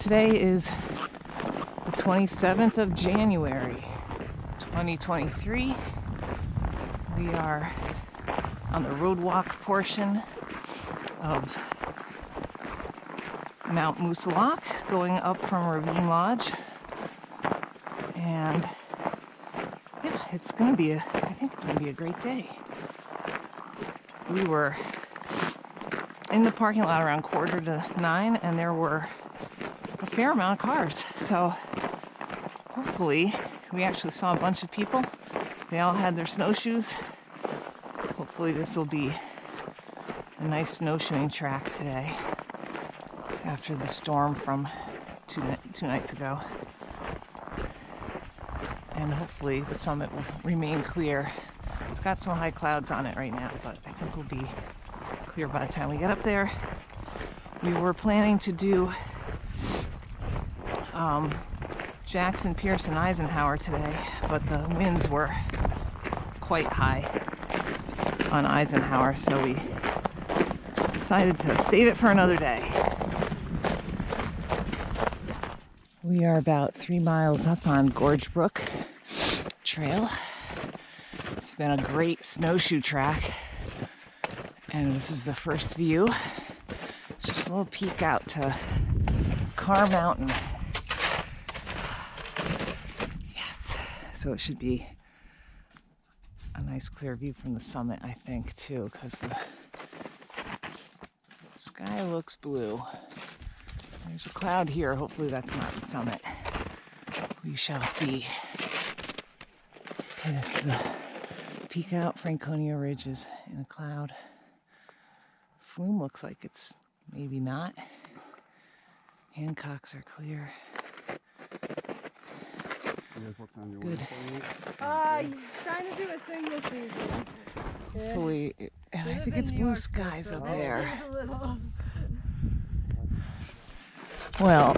Today is the 27th of January, 2023. We are on the road walk portion of Mount Moosilauke, going up from Ravine Lodge. And yeah, I think it's gonna be a great day. We were in the parking lot around 8:45, and there were a fair amount of cars. So hopefully, we actually saw a bunch of people. They all had their snowshoes. Hopefully this will be a nice snowshoeing track today after the storm from two nights ago. And hopefully the summit will remain clear. It's got some high clouds on it right now, but I think we'll be clear by the time we get up there. We were planning to do Jackson, Pierce, and Eisenhower today, but the winds were quite high on Eisenhower, so we decided to save it for another day. We are about 3 miles up on Gorge Brook trail. It's been a great snowshoe track, and this is the first view. It's just a little peek out to Carr Mountain. Yes, so it should be a nice clear view from the summit, I think, too, because the sky looks blue. There's a cloud here. Hopefully that's not the summit. We shall see. Okay, this is a peek out. Franconia Ridge is in a cloud. Flume looks like it's maybe not. Hancocks are clear. Good. Trying to do a single season. Hopefully, and I think it's blue skies up there. Well,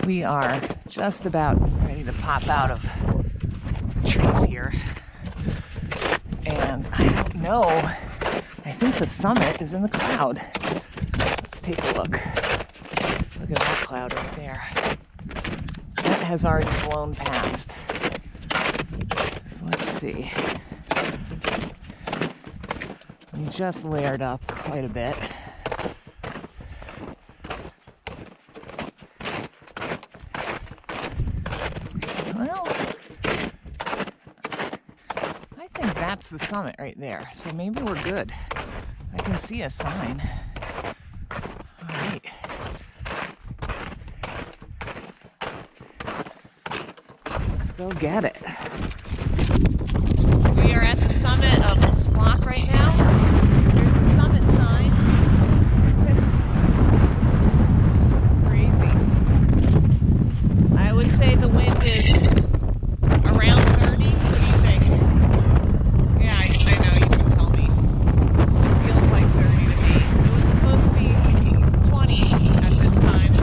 we are just about ready to pop out of the trees here. And I don't know. I think the summit is in the cloud. Let's take a look. Look at that cloud right there. That has already blown past. So let's see. We just layered up quite a bit. Well, I think that's the summit right there. So maybe we're good. I can see a sign. All right. Let's go get it. We are at the summit of Moosilauke right now. There's the summit sign. Crazy. I would say the wind is around 30. What do you think? Yeah, I know, you can tell me. It feels like 30 to me. It was supposed to be 20 at this time.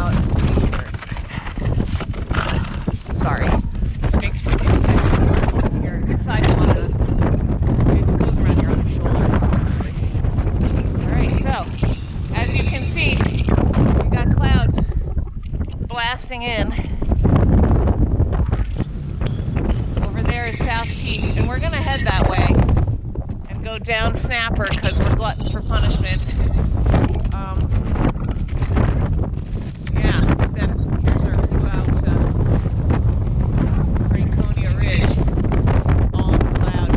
Let's see. Sorry. This makes me your side on it goes around your other shoulder. Alright, so as you can see, we got clouds blasting in. Over there is South Peak, and we're gonna head that way and go down Snapper because we're gluttons for punishment. Yeah, then here's our view out to Franconia Ridge, all in the cloud.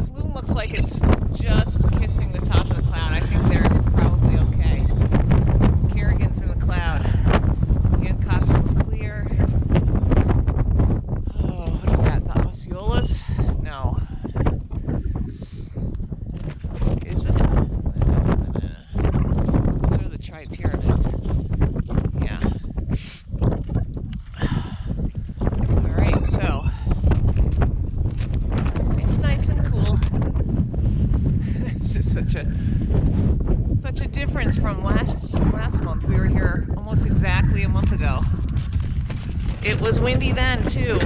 Flume looks like it's just kissing the top of the cloud. I think they're probably okay. Kerrigan's in the cloud. Hancock's clear. Oh, what is that? The Osceolas? No. Is it? Those are the tri-pyramids. Yeah. Alright, so it's nice and cool. It's just such a difference from last month. We were here almost exactly a month ago. It was windy then too.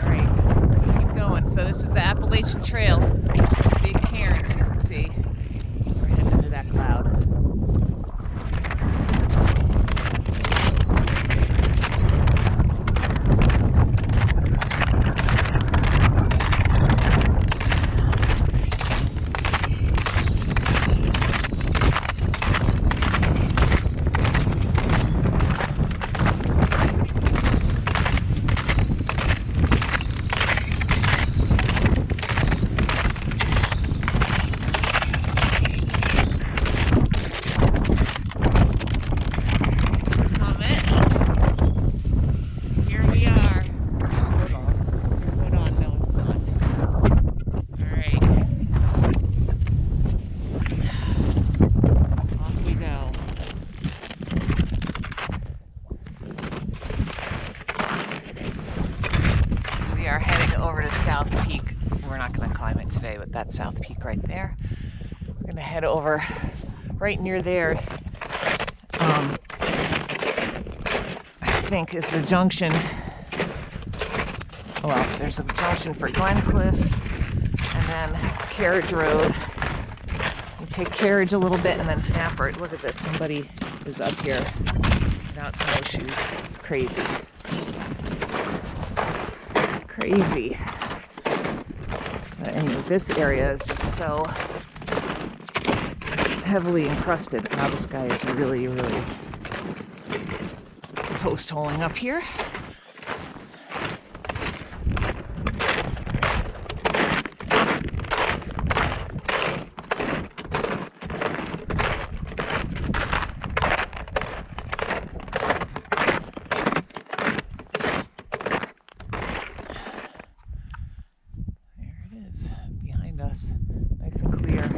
Alright, keep going. So this is the Appalachian Trail. There's some big cairns you can see. South Peak right there. We're gonna head over right near there. I think is the junction. Well, there's a junction for Glencliff and then Carriage Road. You take Carriage a little bit and then Snapper. Look at this, somebody is up here without snowshoes. It's crazy. Crazy. But anyway, this area is just so heavily encrusted. Now this guy is really, really post-holing up here. Nice and clear.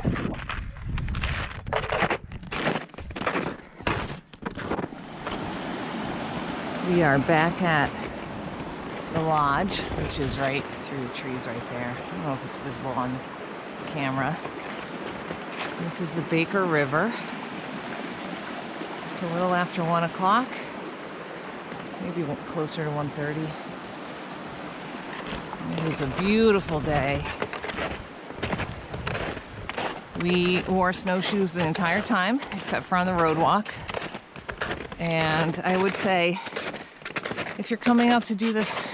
We are back at the lodge, which is right through the trees right there. I don't know if it's visible on camera. This is the Baker River. It's a little after 1 o'clock, maybe closer to 1:30. It is a beautiful day. We wore snowshoes the entire time, except for on the road walk. And I would say, if you're coming up to do this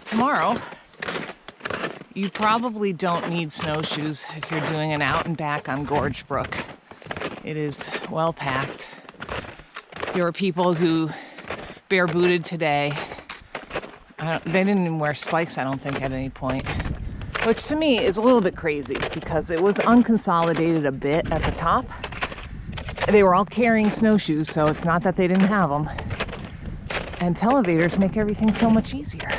tomorrow, you probably don't need snowshoes if you're doing an out and back on Gorge Brook. It is well packed. There were people who bare booted today. They didn't even wear spikes, I don't think, at any point. Which to me is a little bit crazy because it was unconsolidated a bit at the top. They were all carrying snowshoes, so it's not that they didn't have them. And televators make everything so much easier.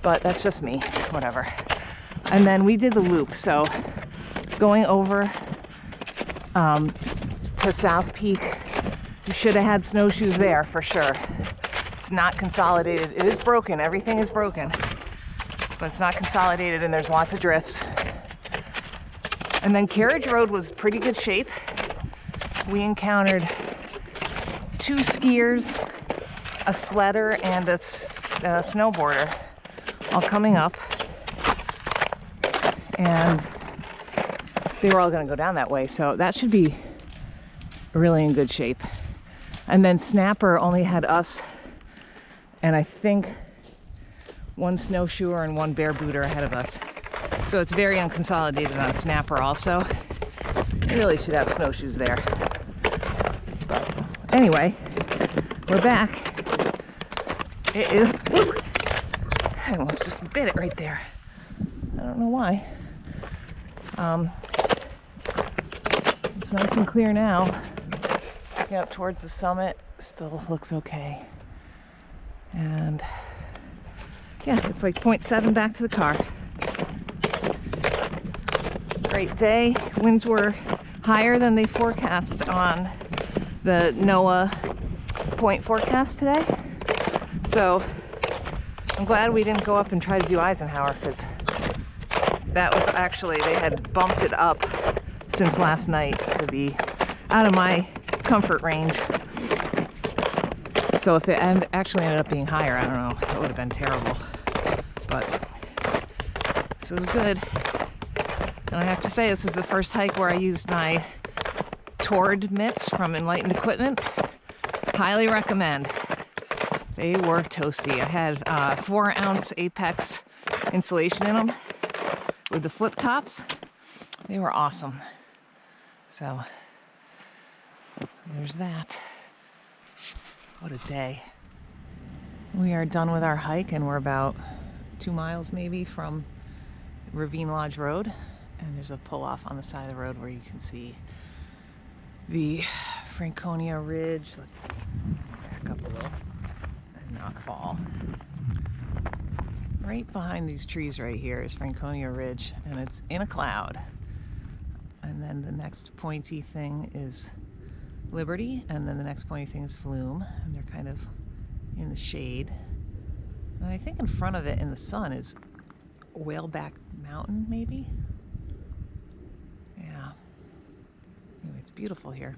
But that's just me, whatever. And then we did the loop, so going over to South Peak, you should have had snowshoes there for sure. It's not consolidated. It is broken, everything is broken. But it's not consolidated and there's lots of drifts. And then Carriage Road was pretty good shape. We encountered 2 skiers, a sledder, and a snowboarder all coming up. And they were all gonna go down that way, so that should be really in good shape. And then Snapper only had us and I think 1 snowshoer and 1 bare booter ahead of us. So it's very unconsolidated on Snapper also. You really should have snowshoes there. But anyway, we're back. It is, woo, I almost just bit it right there. I don't know why. It's nice and clear now. Looking up towards the summit, still looks okay. And yeah, it's like 0.7 back to the car. Great day. Winds were higher than they forecast on the NOAA point forecast today. So I'm glad we didn't go up and try to do Eisenhower, because that was actually, they had bumped it up since last night to be out of my comfort range. So if it actually ended up being higher, I don't know, it would have been terrible. But this was good. And I have to say, this is the first hike where I used my Tord mitts from Enlightened Equipment. Highly recommend. They were toasty. I had 4-ounce Apex insulation in them with the flip tops. They were awesome. So there's that. What a day. We are done with our hike and we're about 2 miles maybe from Ravine Lodge Road. And there's a pull-off on the side of the road where you can see the Franconia Ridge. Let's see, back up a little and not fall. Right behind these trees right here is Franconia Ridge, and it's in a cloud. And then the next pointy thing is Liberty, and then the next pointy thing is Flume, and they're kind of in the shade. And I think in front of it in the sun is Whaleback Mountain, maybe? beautiful here.